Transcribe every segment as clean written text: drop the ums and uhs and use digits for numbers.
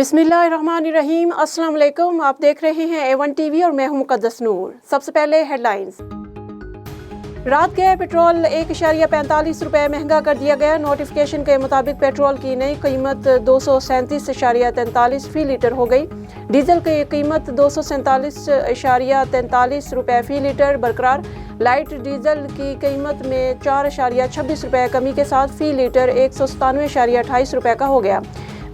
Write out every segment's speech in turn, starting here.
बिस्मिल्लाहिर्रहमानिर्रहीम। अस्सलाम वालेकुम। आप देख रहे हैं A1 TV और मैं हूं मुक़द्दस नूर। सबसे पहले हेडलाइंस। रात के पेट्रोल 1.45 रुपये महंगा कर दिया गया। नोटिफिकेशन के मुताबिक पेट्रोल की नई कीमत 237.43 फ़ी लीटर हो गई। डीजल की कीमत 247.43 रुपये फ़ी लीटर बरकरार। लाइट डीजल की कीमत में 4.26 रुपये कमी के साथ फ़ी लीटर 197.28 रुपये का हो गया।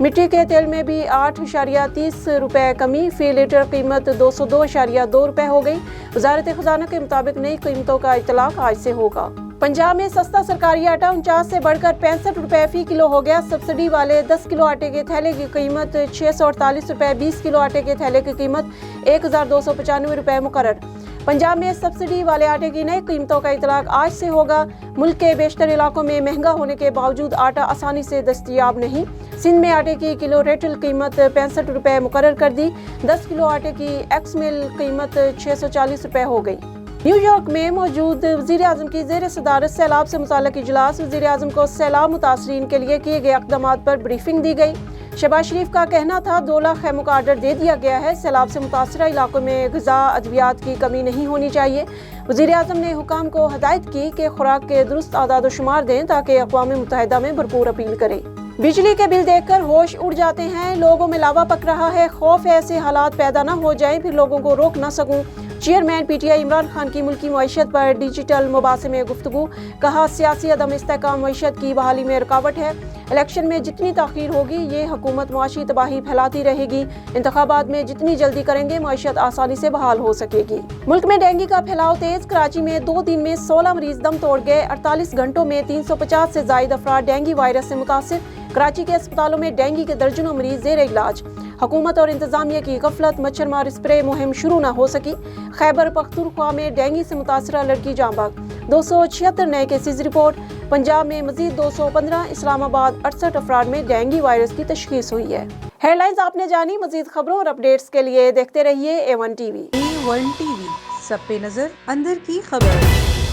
मिट्टी के तेल में भी 8.30 रुपये कमी, फ़ी लीटर कीमत 202.2 रुपये हो गई। वज़ारत ख़ज़ाना के मुताबिक नई कीमतों का इतलाक़ आज से होगा। पंजाब में सस्ता सरकारी आटा 49 से बढ़कर 65 रुपये फ़ी किलो हो गया। सब्सिडी वाले 10 किलो आटे के थैले की कीमत 648 रुपये, 20 किलो आटे के थैले की कीमत 1295 रुपये मुकर्रर। पंजाब में सब्सिडी वाले आटे की नई कीमतों का इतलाक़ आज से होगा। मुल्क के बेशतर इलाकों में महंगा होने के बावजूद आटा आसानी से दस्तयाब नहीं। सिंध में आटे की किलो रेटल कीमत 65 रुपये मुकर्रर कर दी। 10 किलो आटे की एक्स मिल कीमत 640 रुपये हो गई। न्यूयॉर्क में मौजूद वज़ीर-ए-आज़म की ज़ेर सदारत सैलाब से मुताल्लिक़ इजलास। वज़ीर-ए-आज़म को सैलाब मुतासरीन के लिए किए गए इक़दामात पर ब्रीफिंग दी गई। शहबाज शरीफ का कहना था 2 लाख खैमों का आर्डर दे दिया गया है। सैलाब से मुतासरा इलाकों में ग़िज़ा अद्वियात की कमी नहीं होनी चाहिए। वज़ीर-ए-आज़म ने हुकाम को हदायत की कि खुराक के दुरुस्त आदाद व शुमार दें ताकि अक़वाम मुत्तहिदा में भरपूर अपील करें। बिजली के बिल देखकर होश उड़ जाते हैं, लोगों में लावा पक रहा है। खौफ है ऐसे हालात पैदा न हो जाएं फिर लोगों को रोक न सकूं। चेयरमैन PTI इमरान खान की मुल्की मईशत पर डिजिटल मुबासे में गुफ्तगू। कहा सियासी अदम इस्तेहकाम मईशत की बहाली में रुकावट है। इलेक्शन में जितनी ताख़ीर होगी ये हुकूमत मुआशी तबाही फैलाती रहेगी। इंतखाबात में जितनी जल्दी करेंगे मईशत आसानी से बहाल हो सकेगी। मुल्क में डेंगू का फैलाव तेज। कराची में 2 दिन में 16 मरीज दम तोड़ गए। 48 घंटों में 350 से ज़ायद अफराद डेंगू वायरस से मुतासिर। कराची के अस्पतालों में डेंगू के दर्जनों मरीज ज़ेर इलाज। हुकूमत और इंतजामिया की गफलत, मच्छर मार स्प्रे मुहिम शुरू न हो सकी। खैबर पख्तूनख्वा में डेंगू से मुतासरा लड़की जाँ बहक। 276 नए केसेज रिपोर्ट। पंजाब में मजीद 215, इस्लामाबाद 68 अफराद में डेंगू वायरस की तशखीस हुई है। हेडलाइंस आपने जानी। मजीद खबरों और अपडेट्स के लिए देखते रहिए A1 TV। A1 TV, सब पे नजर, अंदर की खबर।